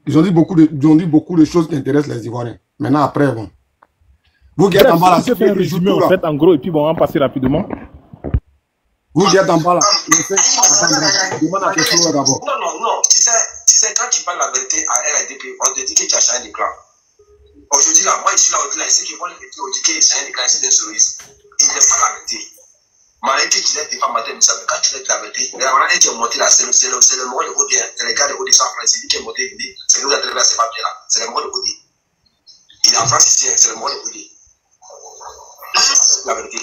Ils ont dit beaucoup de choses qui intéressent les Ivoiriens. Maintenant, après, bon. Vous qui êtes en bas là, je fais un résumé en fait, en gros, et puis bon, on va passer rapidement. Vous qui êtes en bas là, demande la question d'abord. Non, tu sais, quand tu parles la vérité à RADP, on te dit que tu as changé de clan. Aujourd'hui là, moi je suis là, il sait que moi, on dit que j'ai changé de clan, c'est un terroriste. Il n'est pas la vérité. Malgré que tu l'aies pas matin, mais quand tu l'aies la vérité, mais avant que tu es monté là, c'est le mot de Odé, c'est le gars de Odé sans France, il dit qu'il est monté, il dit, c'est nous qui avons ces papiers là, c'est le mot de Odé. Il est en France ici, c'est le mot de Odé. La vérité.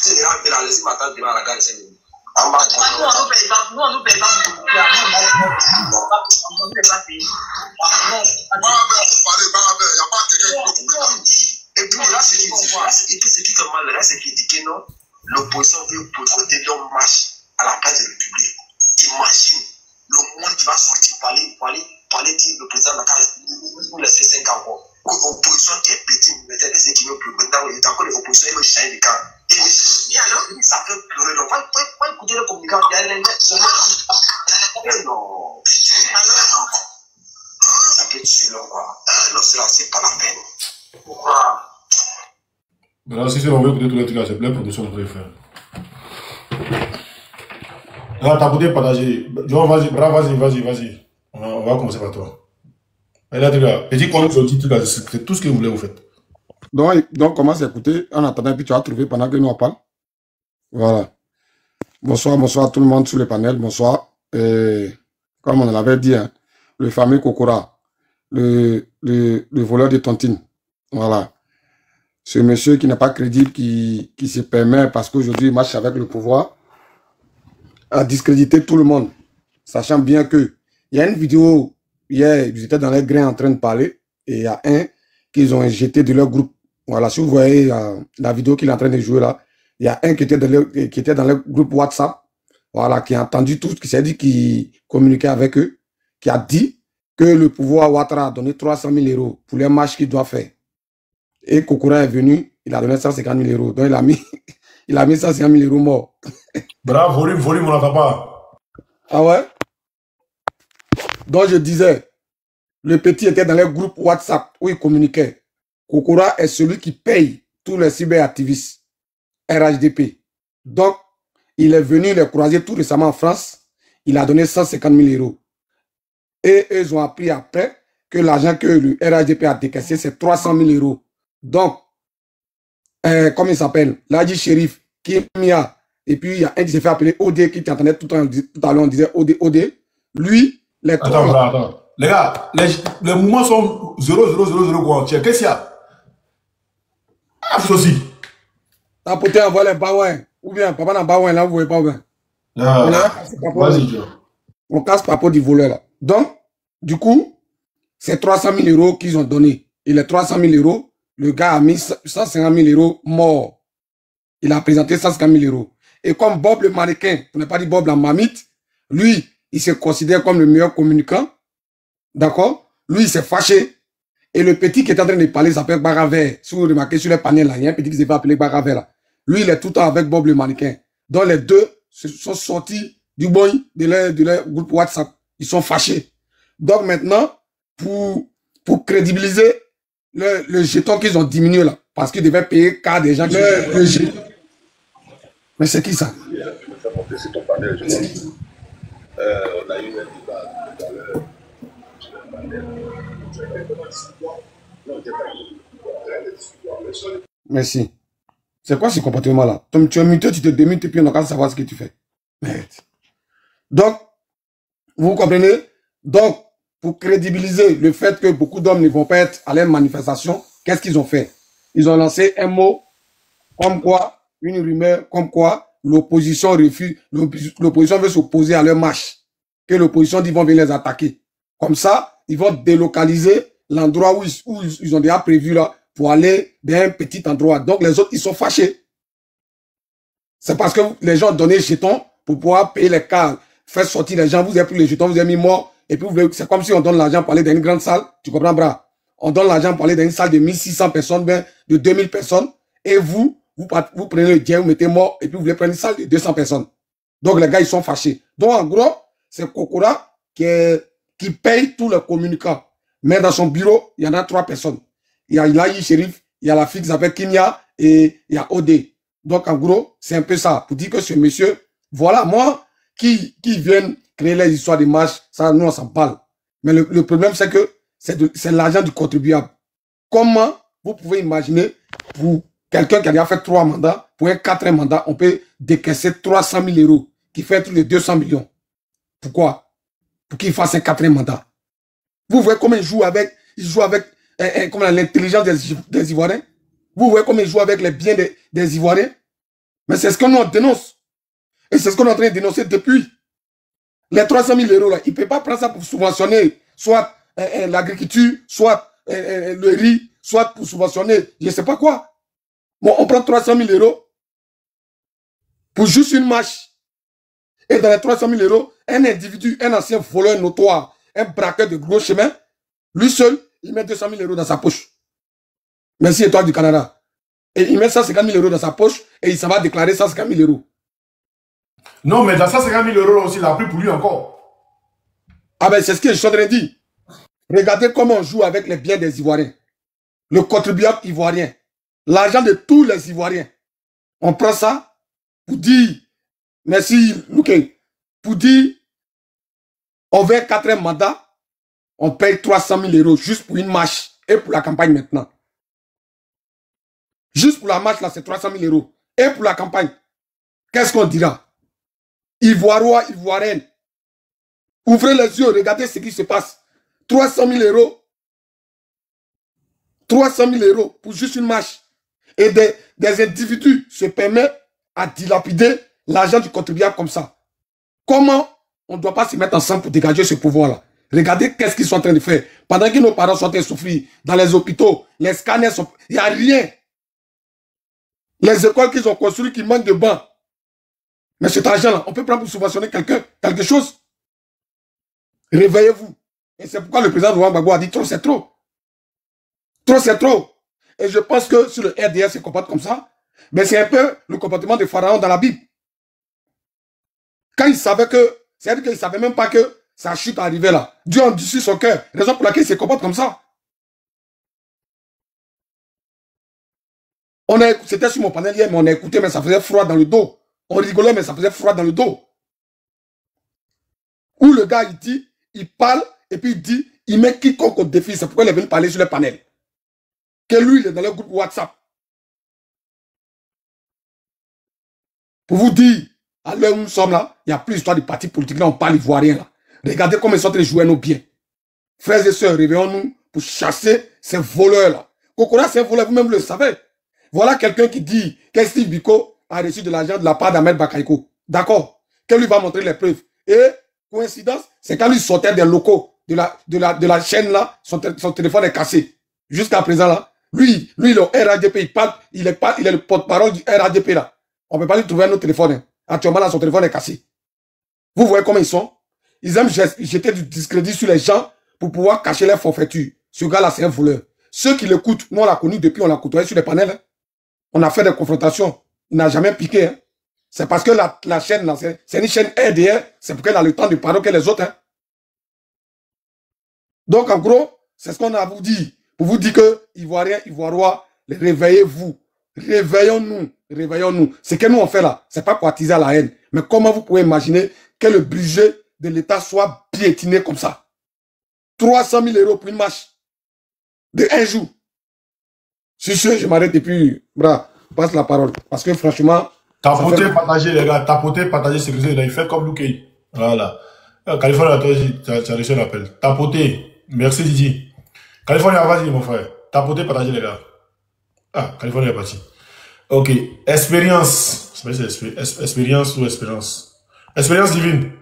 Si les gens veulent la laisser m'attendre devant la gare, c'est nous. En bas, nous, on ne paye pas beaucoup. Et puis là, c'est qui fait mal, là, c'est qui dit que non, l'opposition veut voter l'homme marche à la place de la République. Imagine le monde qui va sortir pour aller dire le président de la case, nous laisser 5 ans encore. L'opposition qui est petite, mais c'est qui veut plus. Maintenant, il y a encore les oppositions, ils veulent changer de camp. Et alors, ça fait pleurer. Donc, va écouter le communicant. Il y a les non, ça peut tuer l'homme, quoi. Non, c'est pas la peine. Pourquoi? Maintenant, si on veut écouter tous les trucs là, c'est plein de promotions qu'on peut faire. Alors, t'as beauté partager. John, vas-y, bravo, vas-y. On va commencer par toi. Et là, petit compte sur le titre, c'est tout ce que vous voulez, vous faites. Donc, commence à écouter en attendant, puis tu vas trouver pendant que nous on parle. Voilà. Bonsoir tout le monde sur le panel. Bonsoir. Et, comme on l'avait dit, hein, le fameux Kokora, le voleur de tontine. Voilà. Ce monsieur qui n'est pas crédible, qui se permet, parce qu'aujourd'hui il marche avec le pouvoir, à discréditer tout le monde. Sachant bien que il y a une vidéo, hier, ils étaient dans les grains en train de parler, et il y a un qu'ils ont jeté de leur groupe. Voilà, si vous voyez la vidéo qu'il est en train de jouer là, il y a un qui était dans le groupe WhatsApp, voilà, qui a entendu tout, qui s'est dit qu'il communiquait avec eux, qui a dit que le pouvoir Ouattara a donné 300 000 € pour les marches qu'il doit faire. Et Kokora est venu, il a donné 150 000 €. Donc il a mis 150 000 € morts. Bravo, volume, on n'entend pas. Ah ouais? Donc je disais, le petit était dans les groupes WhatsApp où il communiquait. Kokora est celui qui paye tous les cyberactivistes RHDP. Donc, il est venu les croiser tout récemment en France. Il a donné 150 000 €. Et ils ont appris après que l'argent que le RHDP a décaissé, c'est 300 000 €. Donc, comment il s'appelle? L'Adi Shérif, Kimia, et puis il y a un qui s'est fait appeler OD, qui t'entendait tout à l'heure, on disait OD. Lui, les... Attends. Les gars, les mouvements sont 0,000 quoi. Qu'est-ce qu'il y a? Ah, vous aussi. T'as peut-être envoyé les baouins. Ou bien, papa n'a baouin, là, vous voyez pas bien. Vas-y, Joe. On casse papa du voleur, là. Donc, du coup, c'est 300 000 € qu'ils ont donné. Et les 300 000 €, le gars a mis 150 000 € mort. Il a présenté 150 000 €. Et comme Bob le mannequin, on n'a pas dit Bob la mamite, lui, il se considère comme le meilleur communicant. D'accord? Lui, il s'est fâché. Et le petit qui est en train de parler s'appelle Baraver. Si vous remarquez sur les panels là, il y a un petit qui s'est fait appeler Baraver là. Lui, il est tout le temps avec Bob le mannequin. Donc les deux sont sortis du boy de leur groupe WhatsApp. Ils sont fâchés. Donc maintenant, pour crédibiliser le jeton qu'ils ont diminué là, parce qu'ils devaient payer car des gens qui le jeton. Mais c'est qui ça? C'est ton panel, je pense. On a eu un débat tout à l'heure sur le panel. Merci. C'est quoi ce comportement-là? Tu es muté, tu te démutes et puis on n'a qu'à savoir ce que tu fais. Merde. Donc, vous comprenez? Donc, pour crédibiliser le fait que beaucoup d'hommes ne vont pas être à leur manifestation, qu'est-ce qu'ils ont fait? Ils ont lancé un mot comme quoi, une rumeur comme quoi l'opposition refuse, l'opposition veut s'opposer à leur marche. Que l'opposition dit qu'ils vont venir les attaquer. Comme ça, ils vont délocaliser l'endroit où ils ont déjà prévu là pour aller dans un petit endroit. Donc les autres, ils sont fâchés. C'est parce que les gens ont donné les jetons pour pouvoir payer les cas, faire sortir les gens, vous avez pris les jetons, vous avez mis mort, et puis c'est comme si on donne l'argent pour aller dans une grande salle, tu comprends, bras? On donne l'argent pour aller dans une salle de 1600 personnes, ben, de 2000 personnes, et vous prenez le jet, vous mettez mort, et puis vous voulez prendre une salle de 200 personnes. Donc les gars, ils sont fâchés. Donc en gros, c'est Kokora qui est qui paye tous les communicants. Mais dans son bureau, il y en a 3 personnes. Il y a Ilahi Shérif, il y a la fille qui s'appelle Kimia et il y a Odé. Donc, en gros, c'est un peu ça. Pour dire que ce monsieur, voilà, moi, qui viennent créer les histoires de marche, ça, nous, on s'en parle. Mais le problème, c'est que c'est l'argent du contribuable. Comment vous pouvez imaginer, pour quelqu'un qui a déjà fait 3 mandats, pour un 4e mandat, on peut décaisser 300 000 euros, qui fait tous les 200 millions. Pourquoi? Pour qu'il fasse un 4e mandat. Vous voyez comment il joue avec l'intelligence des Ivoiriens? Vous voyez comment il joue avec les biens des Ivoiriens? Mais c'est ce que nous on dénonce. Et c'est ce qu'on est en train de dénoncer depuis. Les 300 000 euros, là, il ne peut pas prendre ça pour subventionner soit l'agriculture, soit le riz, soit pour subventionner je ne sais pas quoi. Bon, on prend 300 000 euros pour juste une marche. Et dans les 300 000 euros, un individu, un ancien voleur notoire, un braqueur de gros chemin, lui seul, il met 200 000 euros dans sa poche. Merci, Étoile du Canada. Et il met 150 000 euros dans sa poche et il s'en va déclarer 150 000 euros. Non, mais dans 150 000 euros aussi, il a pris pour lui encore. Ah ben, c'est ce que je suis en train de dire. Regardez comment on joue avec les biens des Ivoiriens. Le contribuable ivoirien. L'argent de tous les Ivoiriens. On prend ça pour dire, merci, Louké, pour dire, on veut un 4e mandat, on paye 300 000 euros juste pour une marche et pour la campagne maintenant. Juste pour la marche, là, c'est 300 000 euros. Et pour la campagne, qu'est-ce qu'on dira? Ivoirois, Ivoirienne. Ouvrez les yeux, regardez ce qui se passe. 300 000 euros. 300 000 euros pour juste une marche. Et des individus se permettent à dilapider l'argent du contribuable comme ça. Comment on ne doit pas se mettre ensemble pour dégager ce pouvoir-là? Regardez qu'est-ce qu'ils sont en train de faire. Pendant que nos parents sont en train de souffrir dans les hôpitaux, les scanners sont... Il n'y a rien. Les écoles qu'ils ont construites qui manquent de bancs. Mais cet argent-là, on peut prendre pour subventionner quelque chose. Réveillez-vous. Et c'est pourquoi le président Laurent Gbagbo a dit trop, c'est trop. Trop, c'est trop. Et je pense que si le RDS se comporte comme ça, mais c'est un peu le comportement de Pharaon dans la Bible. Quand il savait que, c'est-à-dire qu'il ne savait même pas que sa chute arrivait là. Dieu a endurci son cœur. Raison pour laquelle il se comporte comme ça. C'était sur mon panel hier, mais on a écouté, mais ça faisait froid dans le dos. On rigolait, mais ça faisait froid dans le dos. Où le gars, il dit, il parle, et puis il dit, il met quiconque au défi. C'est pourquoi il est venu parler sur le panel. Que lui, il est dans le groupe WhatsApp. Pour vous dire, à l'heure où nous sommes là, il n'y a plus d'histoire de partis politiques. Là, on parle ivoirien là. Regardez comment ils sont en train de jouer nos biens. Frères et sœurs, réveillons-nous pour chasser ces voleurs là. Kokora, c'est un voleur, vous-même le savez. Voilà quelqu'un qui dit que Steve Biko a reçu de l'argent de la part d'Ahmed Bakayoko. D'accord. Que lui va montrer les preuves. Et, coïncidence, c'est quand lui sortait des locaux de la chaîne là, son téléphone est cassé. Jusqu'à présent là, lui, le RADP, il est le porte-parole du RADP là. On ne peut pas lui trouver un autre téléphone. Hein. Actuellement là, son téléphone est cassé. Vous voyez comment ils sont? Ils aiment jeter du discrédit sur les gens pour pouvoir cacher leurs forfaitures. Ce gars-là, c'est un voleur. Ceux qui l'écoutent, nous on l'a connu depuis, on l'a côtoyé sur les panels. Hein. On a fait des confrontations. Il n'a jamais piqué. Hein. C'est parce que la chaîne, là, c'est une chaîne RDR. C'est pour qu'elle a le temps de parler que les autres. Hein. Donc, en gros, c'est ce qu'on a à vous dire. Pour vous dire que, Ivoiriens, Ivoirois, réveillez-vous. Réveillons-nous. Réveillons-nous. Ce que nous on fait là, c'est pas pour attiser à la haine. Mais comment vous pouvez imaginer que le budget de l'État soit piétiné comme ça? 300 000 euros pour une marche de un jour. Sur ce, je m'arrête et puis, passe la parole. Parce que franchement... Tapoter, partager les gars. Tapoter, partager, sécuriser. Il fait comme Louké. Voilà. California, toi, tu as reçu l'appel. Tapoter. Merci Didi. California, vas-y mon frère. Tapoter, partager les gars. Ah, California est parti. Ok. Expérience. Expérience ou espérance? Expérience divine.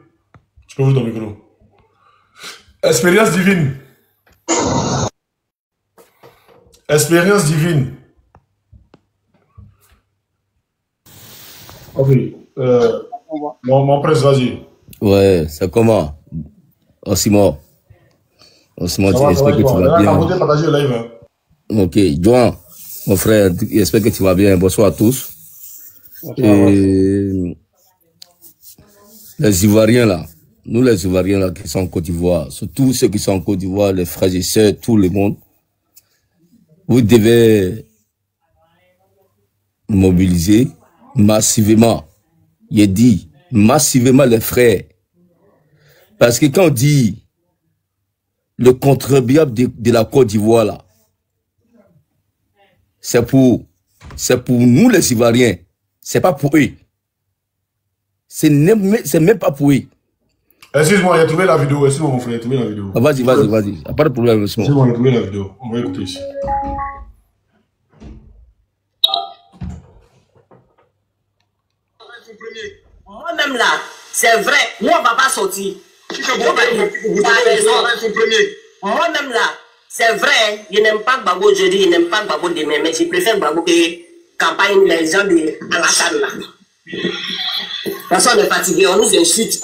Je peux ouvrir ton micro. Expérience divine. Expérience divine. Ok. Mon prince, vas-y. Ouais, c'est comment? Simon, j'espère que tu vas bien. Partager live, hein. Ok, Joan, mon frère, j'espère que tu vas bien. Bonsoir à tous. Et les Ivoiriens là, nous les Ivoiriens là, qui sont en Côte d'Ivoire, surtout ceux qui sont en Côte d'Ivoire, les frères et sœurs, tout le monde, vous devez mobiliser massivement. Il dit massivement les frères. Parce que quand on dit le contribuable de la Côte d'Ivoire là, c'est pour nous les Ivoiriens, c'est pas pour eux. C'est même pas pour eux. Excuse-moi, il a trouvé la vidéo. Excuse-moi, mon frère, il a trouvé la vidéo. Ah, vas-y. Pas de problème. Excuse-moi, il a trouvé la vidéo. On va écouter ici. Moi-même là, c'est vrai, moi on va pas sortir. Moi-même là, c'est vrai, je n'aime pas Gbagbo aujourd'hui, je n'aime pas Gbagbo demain, mais je préfère Gbagbo que campagne les gens de Alassane là. De toute façon, on est fatigué, on nous insulte.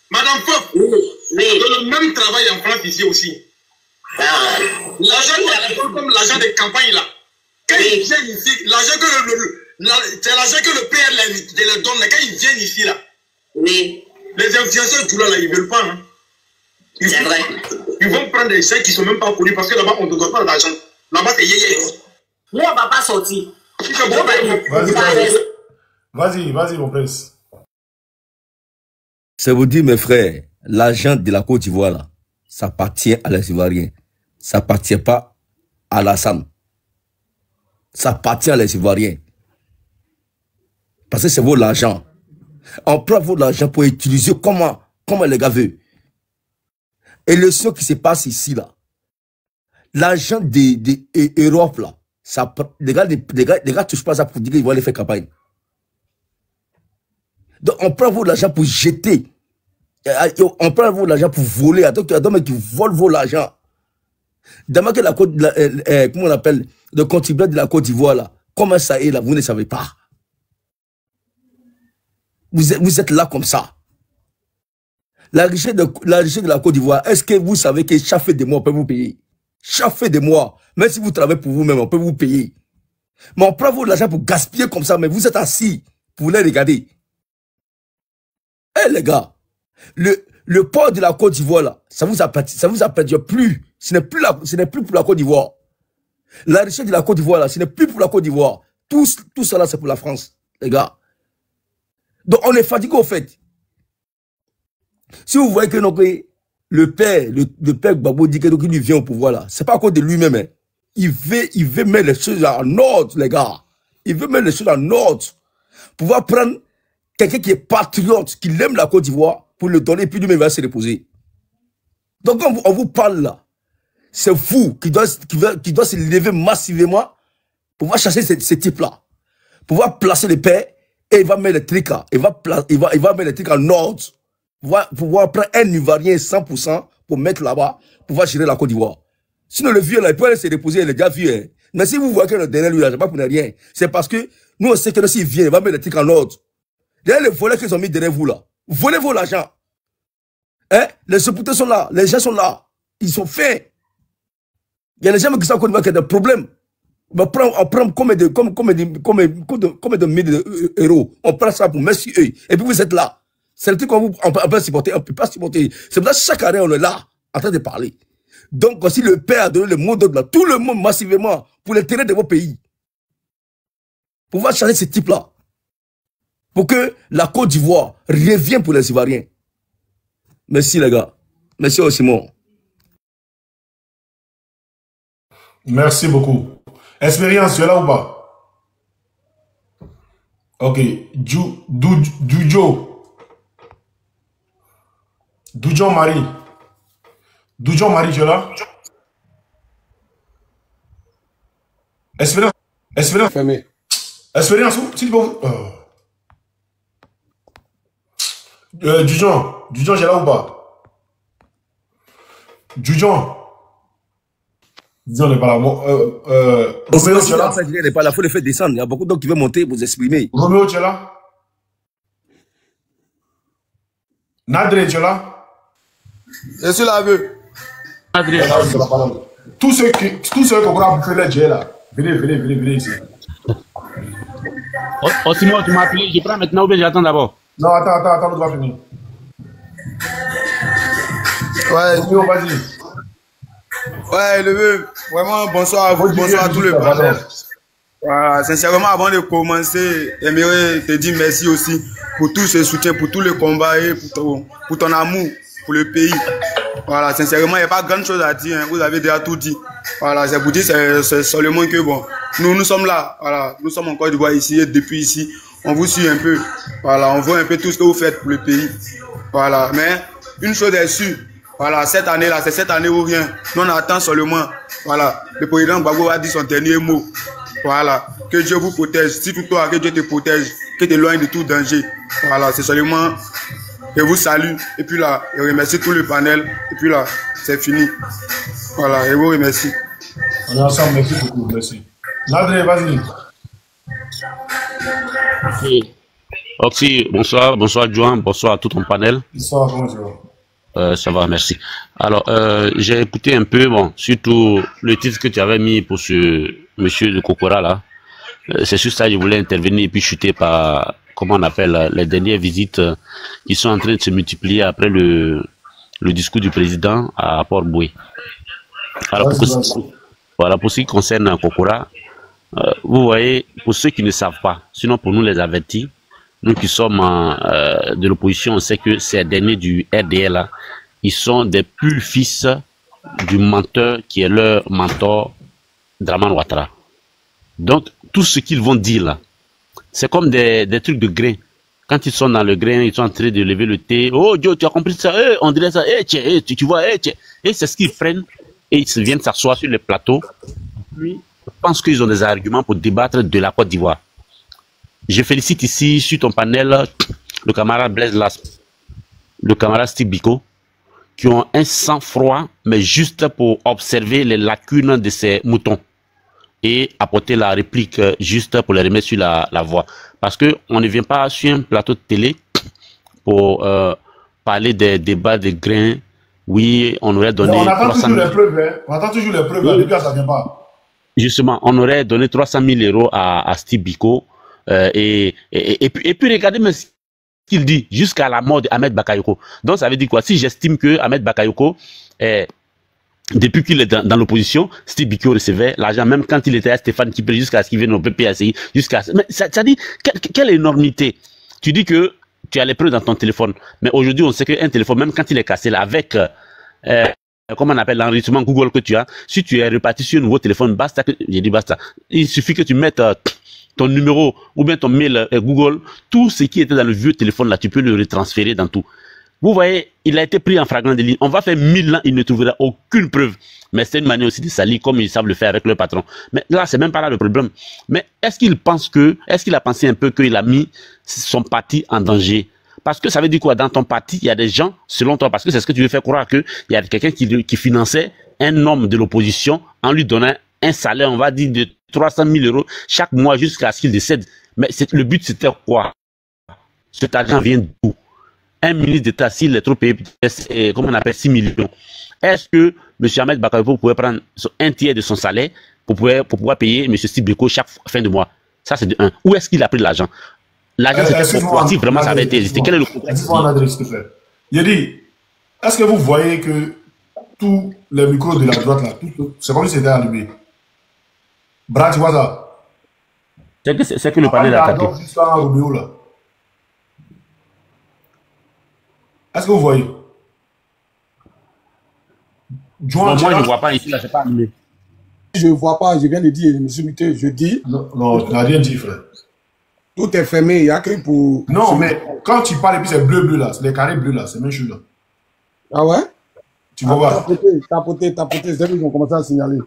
Madame Pop, oui. Le même travail en France ici aussi. L'argent comme l'argent de campagne là. Quand ils viennent ici, l'argent c'est l'argent que le père les donne, quand ils viennent ici là. Oui. Les influenceurs tout là, ils ne veulent pas. Hein. C'est vrai. Ils vont prendre des gens qui ne sont même pas connus parce que là-bas, on ne donne pas d'argent. Là-bas, c'est yéyé. Nous, on ne va pas sortir. Vas-y, mon prince. Ça vous dit, mes frères, l'argent de la Côte d'Ivoire, là, ça appartient à les Ivoiriens. Ça appartient pas à Alassane. Ça appartient à les Ivoiriens. Parce que c'est votre argent. On prend votre argent pour utiliser comment les gars veulent. Et le son qui se passe ici, là, l'argent de l'Europe, là, ça, les gars touchent pas ça pour dire qu'ils vont aller faire campagne. Donc, on prend votre argent pour jeter. On prend votre argent pour voler. Donc, il y a des gens qui volent votre argent. D'abord que comment on appelle, le contribuable de la Côte d'Ivoire, là, comment ça est là, vous ne savez pas. Vous êtes là comme ça. La richesse de la Côte d'Ivoire, est-ce que vous savez que chaque fin de mois, on peut vous payer? Chaque fin de mois, même si vous travaillez pour vous-même, on peut vous payer. Mais on prend votre argent pour gaspiller comme ça, mais vous êtes assis pour les regarder. Eh les gars, le port de la Côte d'Ivoire, là, ça vous appartient plus. Ce n'est plus pour la Côte d'Ivoire. La richesse de la Côte d'Ivoire, là, ce n'est plus pour la Côte d'Ivoire. Tout ça, là, c'est pour la France, les gars. Donc, on est fatigué, au fait. Si vous voyez que le père Gbagbo dit qu'il vient au pouvoir, là, c'est pas à cause de lui-même. Hein. Il veut mettre les choses en ordre, les gars. Il veut mettre les choses en ordre. Pouvoir prendre quelqu'un qui est patriote, qui aime la Côte d'Ivoire, pour le donner, puis lui-même va se reposer. Donc, quand on vous parle là, c'est vous qui doit se lever massivement pour pouvoir chercher ce type-là. Pour pouvoir placer les pères, et il va mettre les trucs là. Il va mettre les trucs en ordre. Pour pouvoir prendre un Ivoirien 100% pour mettre là-bas, pour pouvoir gérer la Côte d'Ivoire. Sinon, le vieux là, il peut aller se reposer, il est déjà vieux. Hein. Mais si vous voyez que le derrière lui là, je ne sais pas pour rien. C'est parce que nous, on sait que s'il vient, il va mettre les trucs en ordre. Derrière les volets qu'ils ont mis derrière vous là. Volez-vous l'argent. Hein? Les supporters sont là, les gens sont là. Ils sont faits. Il y a des gens qui sont en Côte d'Ivoire qui ont des problèmes. On prend combien de milliers d'euros. On prend ça pour mettre sur eux. Et puis vous êtes là. C'est le truc qu'on peut supporter. On ne peut pas supporter. C'est pour ça que chaque année, on est là, en train de parler. Donc, si le père a donné le mot d'ordre, tout le monde massivement, pour l'intérêt de vos pays, pour pouvoir changer ce type-là, pour que la Côte d'Ivoire revienne pour les Ivoiriens. Merci, les gars. Merci aussi, Simon. Merci beaucoup. Expérience, tu es là ou pas? Ok. Dujon Marie. Dujon Marie, tu es là? Expérience. Fermé. Expérience, s'il vous plaît. Dujon, j'ai là ou pas? Dujon. Disons, on n'est pas là. Roméo, tu es là? Il n'est pas là, il faut le faire descendre. Il y a beaucoup d'autres qui veulent monter, vous exprimer. Roméo, tu es là? Nadré, tu es là? Je suis là, vieux. Nadré. Tous ceux qui ont bouffer les jets là, venez ici. Oh, Simon, tu m'as appelé, je prends maintenant ou bien j'attends d'abord? Non, attends, on doit finir. Ouais, vas-y. Ouais, vraiment, bonsoir à vous, bonsoir à tout le panel. Voilà, sincèrement, avant de commencer, j'aimerais te dire merci aussi pour tout ce soutien, pour tout le combat et pour ton amour pour le pays. Voilà, sincèrement, il n'y a pas grand chose à dire, hein. Vous avez déjà tout dit. Voilà, c'est pour dire, c'est seulement que bon, nous sommes là, voilà, nous sommes encore de voir ici et depuis ici, on vous suit un peu. Voilà, on voit un peu tout ce que vous faites pour le pays. Voilà, mais une chose est sûre. Voilà, cette année-là, c'est cette année ou rien. Nous, on attend seulement. Voilà, le président Gbagbo a dit son dernier mot. Voilà, que Dieu vous protège. Si toutefois, que Dieu te protège, que tu éloignes de tout danger. Voilà, c'est seulement. Je vous salue. Et puis là, je remercie tout le panel. Et puis là, c'est fini. Voilà, je vous remercie. On est ensemble, merci beaucoup. Merci. Nadré, vas-y. Ok, bonsoir, bonsoir Joan, bonsoir à tout ton panel. Bonsoir, bonjour. Ça va, merci. Alors, j'ai écouté un peu, bon, surtout le titre que tu avais mis pour ce monsieur de Kokora là. C'est sur ça que je voulais intervenir et puis chuter par, comment on appelle, les dernières visites qui sont en train de se multiplier après le discours du président à Port-Boué. Alors, pour ce qui concerne Kokora, vous voyez, pour ceux qui ne savent pas, sinon pour nous les avertis, nous qui sommes de l'opposition, on sait que ces derniers du RDL, là, ils sont des purs fils du menteur qui est leur mentor, Draman Ouattara. Donc, tout ce qu'ils vont dire là, c'est comme des trucs de grain. Quand ils sont dans le grain, ils sont en train de lever le thé. Oh Dieu, tu as compris ça? On dirait ça. Tu vois, et c'est ce qu'ils prennent et ils viennent s'asseoir sur les plateaux. Puis, je pense qu'ils ont des arguments pour débattre de la Côte d'Ivoire. Je félicite ici, sur ton panel, le camarade Blaise Lasp, le camarade Steve Biko, qui ont un sang-froid, mais juste pour observer les lacunes de ces moutons et apporter la réplique juste pour les remettre sur la voie. Parce que on ne vient pas sur un plateau de télé pour parler des débats de grains. Oui, on aurait donné... On attend toujours les preuves, hein. On attend toujours les preuves, oui. Depuis ça vient pas. Justement, on aurait donné 300 000 € à Steve Biko. Et puis regardez même ce qu'il dit jusqu'à la mort d'Ahmed Bakayoko. Donc ça veut dire quoi? Si j'estime que Ahmed Bakayoko, depuis qu'il est dans l'opposition, Steve Biko recevait l'argent, même quand il était à Stéphane Kipé, jusqu'à ce qu'il vienne au PPACI, jusqu'à... Mais ça dit, quelle énormité! Tu dis que tu as les preuves dans ton téléphone, mais aujourd'hui on sait qu'un téléphone, même quand il est cassé là, avec... comment on appelle l'enregistrement Google que tu as, si tu es reparti sur un nouveau téléphone, basta, j'ai dit basta. Il suffit que tu mettes... ton numéro ou bien ton mail Google, tout ce qui était dans le vieux téléphone là, tu peux le retransférer dans tout. Vous voyez, il a été pris en flagrant délit. On va faire 1000 ans, il ne trouvera aucune preuve. Mais c'est une manière aussi de salir comme ils savent le faire avec leur patron. Mais là, c'est même pas là le problème. Mais est-ce qu'il a pensé un peu qu'il a mis son parti en danger? Parce que ça veut dire quoi? Dans ton parti, il y a des gens, selon toi, parce que c'est ce que tu veux faire croire, qu'il y a quelqu'un qui finançait un homme de l'opposition en lui donnant un salaire, on va dire, de 300 000 € chaque mois jusqu'à ce qu'il décède. Mais le but, c'était quoi? Cet argent vient d'où? Un ministre d'État, s'il est trop payé, comment on appelle, 6 millions. Est-ce que M. Ahmed Bakayoko pouvait prendre un tiers de son salaire pour pouvoir payer M. Steve Biko chaque fin de mois? Ça, c'est de un. Où est-ce qu'il a pris l'argent? L'argent, c'était pourquoi? Si vraiment ça avait été existé, quel est le problème? Il dit, est-ce que vous voyez que tous les micros de la droite, là, c'est comme si c'était allumé? Brad, tu vois ça? C'est que le panel est attaqué. Est-ce que vous voyez? Moi, je ne vois pas ici, là, c'est pas allumé. Je ne vois pas, je viens de dire, M. Muté, je dis. Non, tu n'as rien dit, frère. Tout est fermé, il y a que pour... Non, mais quand tu parles, et puis c'est bleu, là, c'est les carrés bleus, là, c'est même chose, là. Ah ouais? Tu vas voir. Tapoter, c'est eux qui ont commencé à signaler.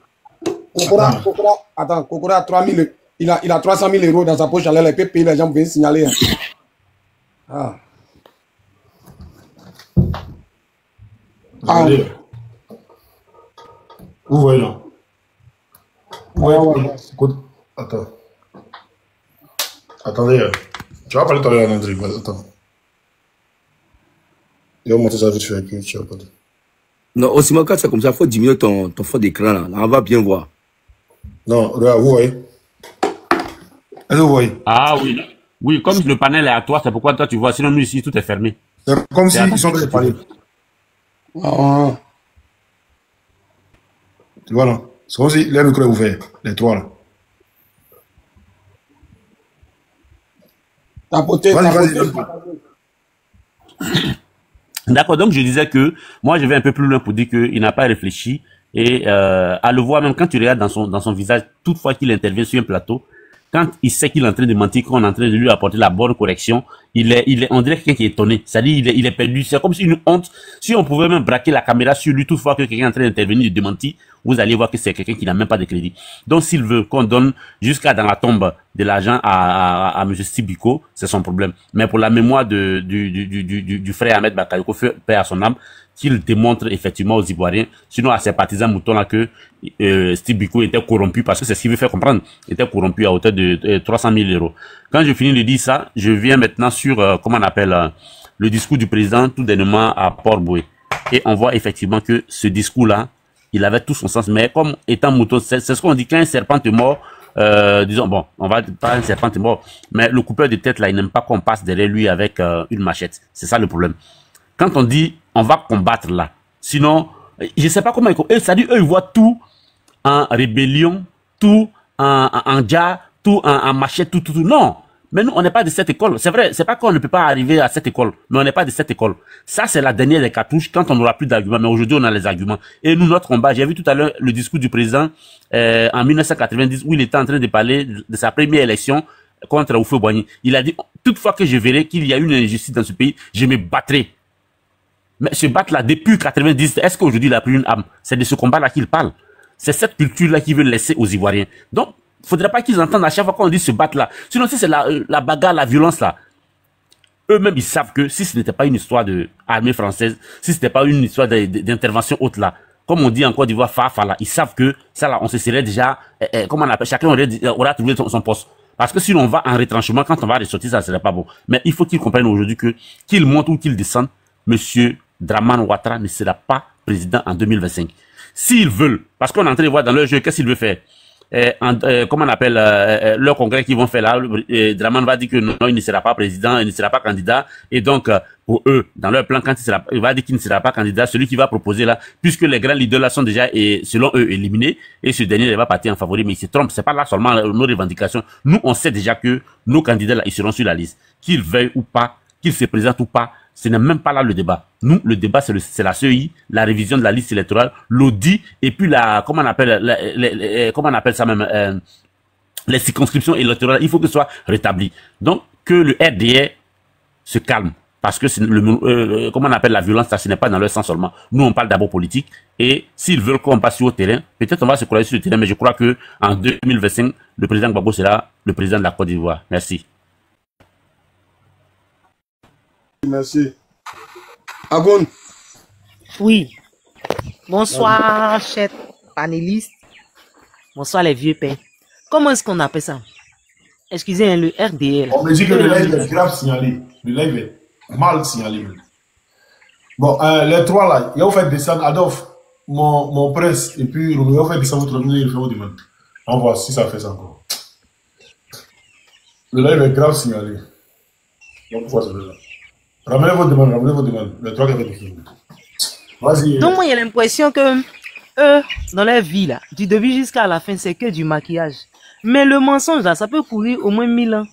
Kokora a 3 000, il a 300 000 € dans sa poche, il peut payer, les gens viennent signaler. Ah. Vous voyez là. Attends. Attendez. Tu vas parler tout à l'heure, André. Attends. Il va monter ça vite fait, puis tu vas parler. Non, aussi, quand c'est comme ça, il faut diminuer ton fond d'écran là. On va bien voir. Non, regarde, vous voyez. Est-ce que vous voyez? Ah oui. Oui, comme le panel est à toi, c'est pourquoi toi tu vois. Sinon, nous ici, tout est fermé. C'est comme s'ils sont dans les palais. Ah. Tu vois là? C'est comme si les micros est ouvert, les trois là. Tapoter, Vas-y, tapoter. D'accord, donc je disais que moi je vais un peu plus loin pour dire qu'il n'a pas réfléchi et à le voir même quand tu regardes dans son visage, toutefois qu'il intervient sur un plateau, quand il sait qu'il est en train de mentir, qu'on est en train de lui apporter la bonne correction, on dirait quelqu'un qui est étonné. C'est-à-dire, il est perdu. C'est comme si une honte. Si on pouvait même braquer la caméra sur lui, toutefois que quelqu'un est en train d'intervenir, de démentir, vous allez voir que c'est quelqu'un qui n'a même pas de crédit. Donc, s'il veut qu'on donne jusqu'à dans la tombe de l'argent à M. Stibiko, c'est son problème. Mais pour la mémoire du frère Ahmed Bakayoko, paix à son âme, qu'il démontre effectivement aux Ivoiriens, sinon à ses partisans moutons là que Stibiko était corrompu, parce que c'est ce qu'il veut faire comprendre, était corrompu à hauteur de 300 000 euros. Quand je finis de dire ça, je viens maintenant sur, comment on appelle, le discours du président tout dernièrement à Port-Boué. Et on voit effectivement que ce discours-là, il avait tout son sens, mais comme étant mouton, c'est ce qu'on dit, quand un serpent est mort, disons, bon, on va pas un serpent est mort, mais le coupeur de tête là, il n'aime pas qu'on passe derrière lui avec une machette. C'est ça le problème. Quand on dit on va combattre là, sinon, je sais pas comment ça dit, eux ils voient tout en rébellion, tout en dia, tout en machette, tout. Non, mais nous on n'est pas de cette école. C'est vrai, c'est pas qu'on ne peut pas arriver à cette école, mais on n'est pas de cette école. Ça c'est la dernière des cartouches quand on n'aura plus d'arguments. Mais aujourd'hui on a les arguments. Et nous notre combat, j'ai vu tout à l'heure le discours du président en 1990 où il était en train de parler de sa première élection contre Houphouët-Boigny. Il a dit toutefois que je verrai qu'il y a une injustice dans ce pays, je me battrai. Mais se battre là, depuis 90, est-ce qu'aujourd'hui il a pris une âme? C'est de ce combat-là qu'il parle. C'est cette culture-là qu'il veut laisser aux Ivoiriens. Donc, il ne faudrait pas qu'ils entendent à chaque fois qu'on dit se battre là. Sinon, si c'est la bagarre, la violence là, eux-mêmes, ils savent que si ce n'était pas une histoire de armée française, si ce n'était pas une histoire d'intervention haute là, comme on dit en Côte d'Ivoire, Fafa là, ils savent que ça là, on se serait déjà, comment on appelle, chacun aura trouvé son poste. Parce que si on va en retranchement, quand on va ressortir, ça ne serait pas bon. Mais il faut qu'ils comprennent aujourd'hui que, qu'ils montent ou qu'ils descendent, monsieur Dramane Ouattara ne sera pas président en 2025. S'ils veulent, parce qu'on est en train de voir dans leur jeu, qu'est-ce qu'ils veulent faire? Comment on appelle leur congrès qu'ils vont faire là, Dramane va dire que non, il ne sera pas président, il ne sera pas candidat, et donc pour eux, dans leur plan, quand il va dire qu'il ne sera pas candidat, celui qui va proposer là, puisque les grands leaders là sont déjà, selon eux, éliminés, et ce dernier va partir en favori, mais il se trompe, c'est pas là seulement nos revendications. Nous, on sait déjà que nos candidats là, ils seront sur la liste, qu'ils veuillent ou pas, qu'ils se présentent ou pas. Ce n'est même pas là le débat. Nous, le débat, c'est la CEI, la révision de la liste électorale, l'audit, et puis comment on appelle ça même, les circonscriptions électorales. Il faut que ce soit rétabli. Donc, que le RDR se calme. Parce que comment on appelle la violence, ça, ce n'est pas dans leur sens seulement. Nous, on parle d'abord politique. Et s'ils veulent qu'on passe sur le terrain, peut-être on va se croiser sur le terrain, mais je crois que en 2025, le président Gbagbo sera le président de la Côte d'Ivoire. Merci. Merci. Agon. Oui. Bonsoir, chers panélistes. Bonsoir, les vieux pères. Comment est-ce qu'on appelle ça? Excusez, le RDL. On me dit que le live est grave signalé. Le live est mal signalé. Bon, les trois là, il va vous faire descendre Adolphe, mon prince, et puis il va vous faire descendre votre famille, il fait vos demandes. On voit si ça fait ça encore. Le live est grave signalé. Donc, pourquoi c'est là? Ramenez vos demandes. Les trois qui avaient défini. Vas-y. Donc, moi, il y a l'impression que eux, dans leur vie, là, du début jusqu'à la fin, c'est que du maquillage. Mais le mensonge, là, ça peut courir au moins 1000 ans.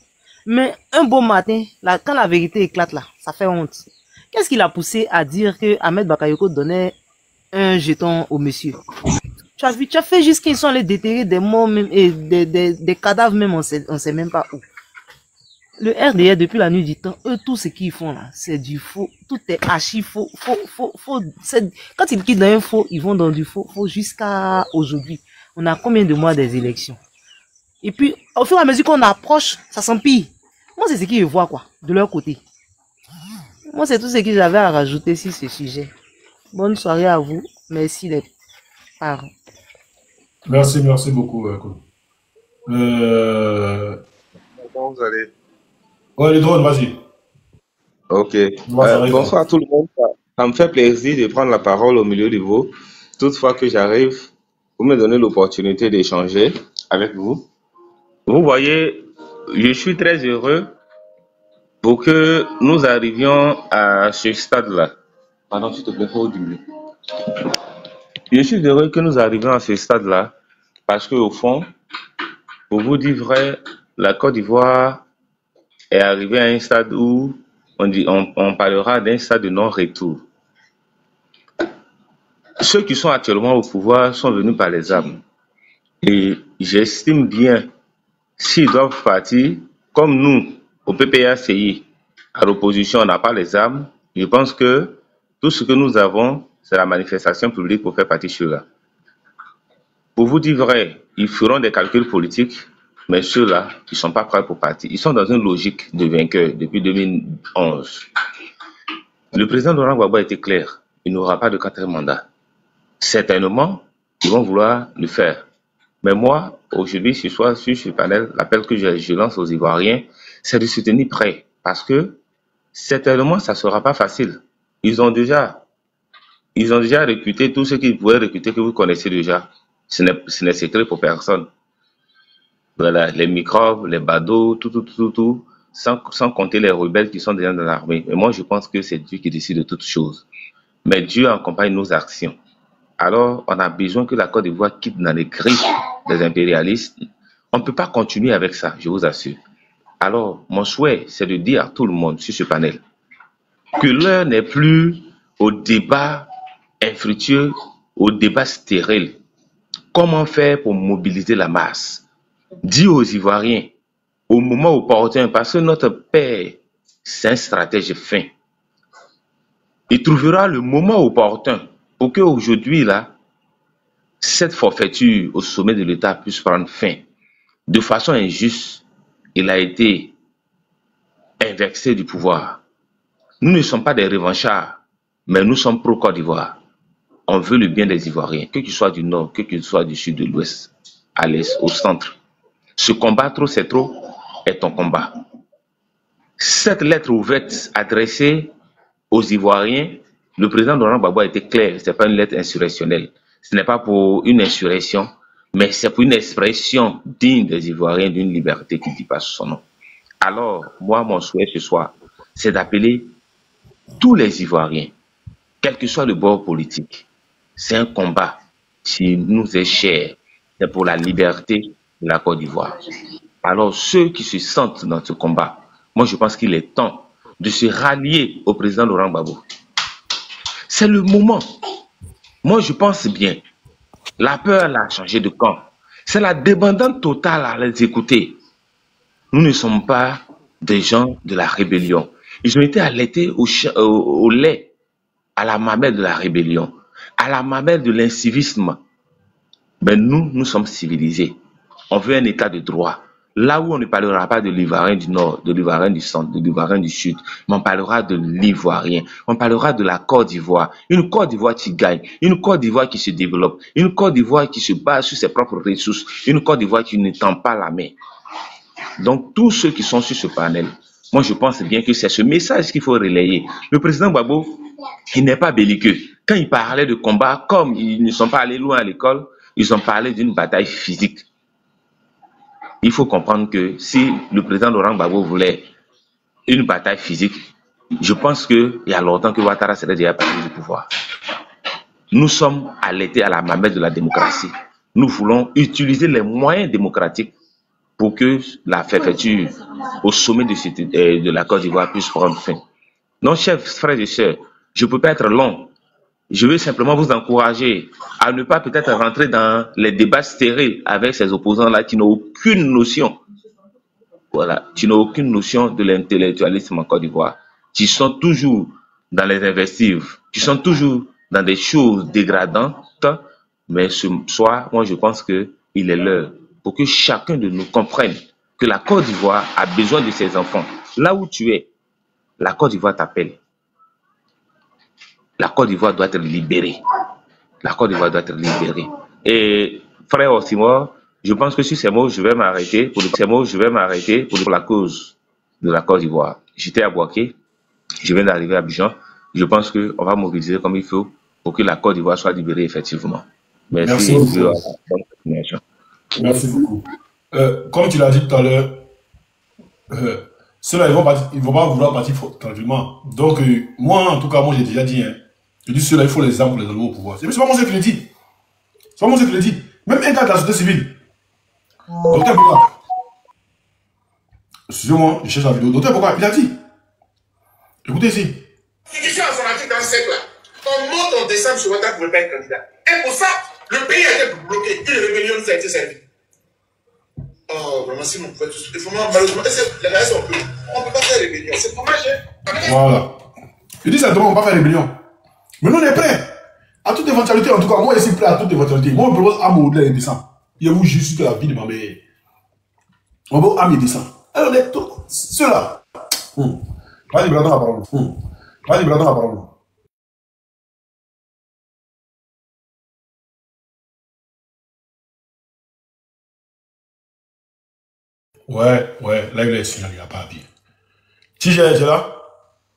Mais un beau matin, là, quand la vérité éclate, là, ça fait honte. Qu'est-ce qui l'a poussé à dire que Ahmed Bakayoko donnait un jeton au monsieur? Tu as fait juste qu'ils sont allés déterrer des morts même, et des cadavres même, on sait même pas où. Le RDR, depuis la nuit du temps, eux, tout ce qu'ils font là, c'est du faux. Tout est archi faux. Quand ils quittent dans un faux, ils vont dans du faux jusqu'à aujourd'hui. On a combien de mois des élections? Et puis, au fur et à mesure qu'on approche, ça s'empire. Moi, c'est ce qu'ils voient, quoi, de leur côté. Moi, c'est tout ce que j'avais à rajouter sur ce sujet. Bonne soirée à vous. Merci les parents. Merci beaucoup. Comment vous allez? Ouais, les drones, vas-y. Ok. Bonsoir à tout le monde. Ça me fait plaisir de prendre la parole au milieu de vous. Toutefois que j'arrive, vous me donnez l'opportunité d'échanger avec vous. Vous voyez, je suis très heureux pour que nous arrivions à ce stade-là. Pardon, s'il te plaît, faut diminuer. Je suis heureux que nous arrivions à ce stade-là parce qu'au fond, pour vous dire vrai, la Côte d'Ivoire est arrivée à un stade où on parlera d'un stade de non-retour. Ceux qui sont actuellement au pouvoir sont venus par les armes. Et j'estime bien, s'ils doivent partir, comme nous, au PPACI, à l'opposition, on n'a pas les armes, je pense que tout ce que nous avons, c'est la manifestation publique pour faire partie ceux-là. Pour vous dire vrai, ils feront des calculs politiques, mais ceux-là, ils ne sont pas prêts pour partir. Ils sont dans une logique de vainqueur depuis 2011. Le président Laurent Gbagbo a été clair, il n'aura pas de 4e mandat. Certainement, ils vont vouloir le faire. Mais moi, aujourd'hui, ce soir, sur ce panel, l'appel que je lance aux Ivoiriens, c'est de se tenir prêts. Parce que, certainement, ça ne sera pas facile. Ils ont déjà recruté tout ce qu'ils pouvaient recruter, que vous connaissez déjà. Ce n'est secret pour personne. Voilà, les microbes, les badauds, tout, sans compter les rebelles qui sont déjà dans l'armée. Mais moi, je pense que c'est Dieu qui décide de toutes choses. Mais Dieu accompagne nos actions. Alors, on a besoin que la Côte d'Ivoire quitte dans les griffes des impérialistes. On ne peut pas continuer avec ça, je vous assure. Alors, mon souhait, c'est de dire à tout le monde sur ce panel que l'heure n'est plus au débat infructueux, au débat stérile. Comment faire pour mobiliser la masse? Dis aux Ivoiriens, au moment opportun, parce que notre père, c'est un stratège fin. Il trouvera le moment opportun pour qu'aujourd'hui, là, cette forfaiture au sommet de l'État puisse prendre fin. De façon injuste, il a été inversé du pouvoir. Nous ne sommes pas des revanchards, mais nous sommes pro-Côte d'Ivoire. On veut le bien des Ivoiriens, que qu'ils soient du nord, que qu'ils soient du sud, de l'ouest, à l'est, au centre. Ce combat, trop c'est trop, est ton combat. Cette lettre ouverte adressée aux Ivoiriens, le président Laurent Gbagbo a été clair, ce n'est pas une lettre insurrectionnelle. Ce n'est pas pour une insurrection, mais c'est pour une expression digne des Ivoiriens d'une liberté qui dépasse son nom. Alors, moi, mon souhait ce soir, c'est d'appeler tous les Ivoiriens, quel que soit le bord politique. C'est un combat qui nous est cher. C'est pour la liberté de la Côte d'Ivoire. Alors, ceux qui se sentent dans ce combat, moi, je pense qu'il est temps de se rallier au président Laurent Gbagbo. C'est le moment. Moi, je pense bien. La peur l'a changé de camp. C'est la dépendance totale à les écouter. Nous ne sommes pas des gens de la rébellion. Ils ont été allaités au lait, à la mamelle de la rébellion, à la mamelle de l'incivisme. Mais nous sommes civilisés. On veut un état de droit. Là où on ne parlera pas de l'Ivoirien du Nord, de l'Ivoirien du Centre, de l'Ivoirien du Sud, mais on parlera de l'Ivoirien. On parlera de la Côte d'Ivoire. Une Côte d'Ivoire qui gagne, une Côte d'Ivoire qui se développe, une Côte d'Ivoire qui se base sur ses propres ressources, une Côte d'Ivoire qui ne tend pas la main. Donc, tous ceux qui sont sur ce panel, moi je pense bien que c'est ce message qu'il faut relayer. Le président Gbagbo, il n'est pas belliqueux. Quand il parlait de combat, comme ils ne sont pas allés loin à l'école, ils ont parlé d'une bataille physique. Il faut comprendre que si le président Laurent Gbagbo voulait une bataille physique, je pense qu'il y a longtemps que Ouattara serait déjà parti du pouvoir. Nous sommes allaités à la mamelle de la démocratie. Nous voulons utiliser les moyens démocratiques pour que la fermeture au sommet de la Côte d'Ivoire puisse prendre fin. Non, chers frères et sœurs, je ne peux pas être long. Je veux simplement vous encourager à ne pas peut-être rentrer dans les débats stériles avec ces opposants-là qui n'ont aucune notion. Voilà, qui n'ont aucune notion de l'intellectualisme en Côte d'Ivoire, qui sont toujours dans les investives, qui sont toujours dans des choses dégradantes. Mais ce soir, moi je pense qu'il est l'heure pour que chacun de nous comprenne que la Côte d'Ivoire a besoin de ses enfants. Là où tu es, la Côte d'Ivoire t'appelle. La Côte d'Ivoire doit être libérée. La Côte d'Ivoire doit être libérée. Et frère Osimor, je pense que sur ces mots, je vais m'arrêter pour la cause de la Côte d'Ivoire. J'étais à Boaké, je viens d'arriver à Abidjan. Je pense qu'on va mobiliser comme il faut pour que la Côte d'Ivoire soit libérée effectivement. Merci beaucoup. Merci beaucoup. Comme tu l'as dit tout à l'heure, Ceux-là, ils vont pas vouloir partir tranquillement. Donc, moi, en tout cas, moi, j'ai déjà dit, hein, je dis ceux-là, il faut les armes pour les enlever au pouvoir. C'est pas moi qui le dis. C'est pas moi qui le dis. Même un gars de la société civile. Docteur Boka. Excusez-moi, je cherche la vidéo. Docteur Boka, il a dit. Écoutez ici. Constitution informatique dans ce siècle-là. On monte en décembre sur WhatsApp pour ne pas être candidat. Et pour ça, le pays a été bloqué. Une rébellion nous a été servie. Oh, vraiment, si nous pouvons tous. Il faut malheureusement, les gars sont plus. On ne peut pas faire rébellion. C'est dommage, hein. Voilà. Il dit ça demande, on ne peut pas faire rébellion. Mais nous, on est prêts. À toute éventualité, en tout cas, moi, je suis prêt à toute éventualité. Moi, on propose à mon au-delà et descend. Il y a vous juste que la vie de ma mère. On va à mes descend. Alors, on est tous. Ceux-là. Vas-y, Bradon, la parole. Vas-y, Bradon, la parole. Ouais, là, il est signalé, il n'a pas habillé. Tigé, tu es là?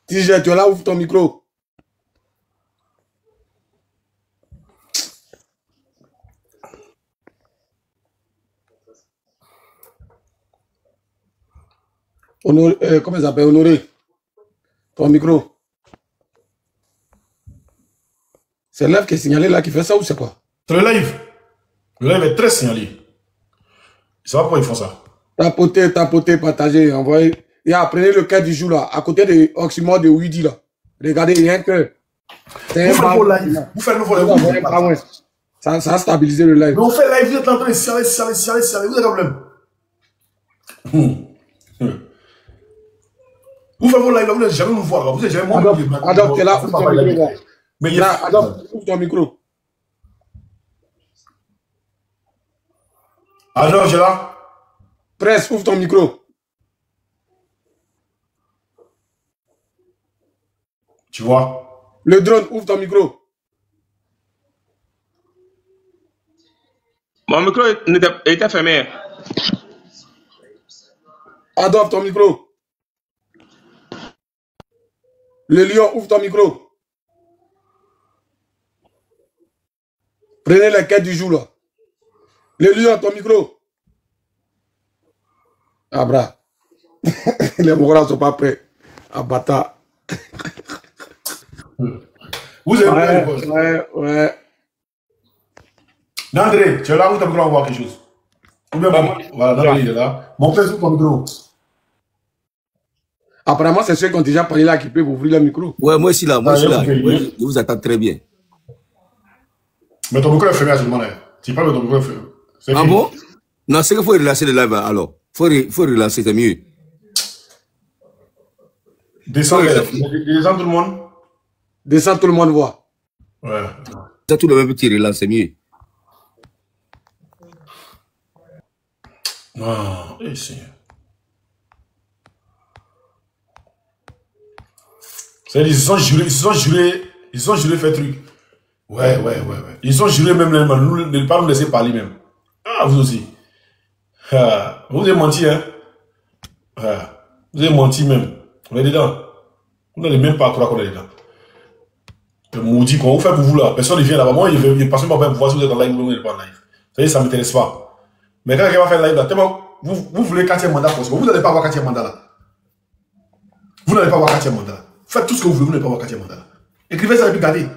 Tigé, tu es là, ouvre ton micro. Honoré, comment ça s'appelle? Honoré. Ton micro. C'est l'œuvre qui est signalé là qui fait ça ou c'est quoi? C'est le live. Le live est très signalé. Je sais pas pourquoi ils font ça. Tapoter, partager, envoyer. Et prenez le cas du jour là, à côté de Oxymore de Ouidi là. Regardez, rien que. Vous faites vos live. Vous faites vos live. Ça a stabilisé le live. Mais on fait live, vous êtes en train de serrer. Vous avez un problème. Vous faites vos live là, vous n'allez jamais nous voir. Vous n'allez jamais moi. Adolphe, tu es là, ouvre ton micro. Mais là, Adolphe, ouvre ton micro. Adolphe, j'ai là. Presse, ouvre ton micro. Tu vois? Le drone, ouvre ton micro. Mon micro était fermé. Adolphe, ton micro. Le lion, ouvre ton micro. Prenez les quêtes du jour là. Le lion, ton micro. Ah, bras. Les Mogolans ne sont pas prêts. Ah, bâtard. Vous avez ouais. Nandré, tu es là où tu as voulu voir quelque chose? Voilà, Nandré, il est là. Mon frère, ouvre ton micro. Apparemment, c'est ceux qui ont déjà parlé là qui peuvent ouvrir le micro. Ouais, moi aussi là, je vous attends très bien. Mais ton micro est fermé à ce moment-là. Tu parles de ton micro est fermé. Ah bon? Non, c'est qu'il faut relancer le live alors. Faut relancer, c'est mieux. Descends tout le monde. Descends tout le monde voit. Ouais. Ça, tout le même petit relance, c'est mieux. Non, ici. C'est-à-dire, ils se sont jurés faire truc. Ouais. Ils se sont jurés même de ne pas nous laisser parler même. Ah, vous aussi. Ah, vous avez menti, hein. Ah, vous avez menti même. On est dedans. Vous n'allez même pas croire qu'on est dedans. Le maudit, qu'on vous fait pour vous là. Personne ne vient là-bas. Moi, il passe même pas pour voir si vous êtes en live ou vous n'êtes pas en live. Ça y est, ça ne m'intéresse pas. Mais quand quelqu'un va faire live là, tellement, vous voulez 4e mandat forcément. Vous n'allez pas avoir 4e mandat là. Vous n'allez pas avoir 4e mandat là. Faites tout ce que vous voulez, vous n'allez pas avoir 4e mandat là. Écrivez ça et puis gardez.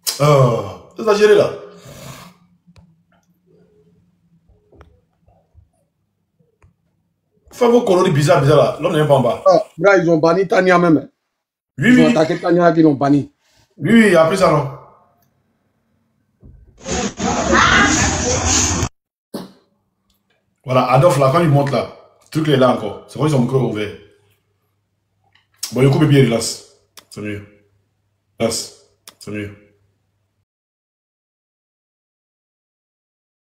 C'est exagéré là. Faites vos coloris bizarres là. L'homme n'est pas en bas. Là, ils ont banni Tania même. Oui, ils ont attaqué Tania qui l'ont banni. Oui, après ça, non. Voilà, Adolphe là, quand il monte là, le truc est là encore. C'est vrai qu'ils ont le micro ouvert. Bon, il coupe et puis il relance. C'est mieux. Lance. C'est mieux.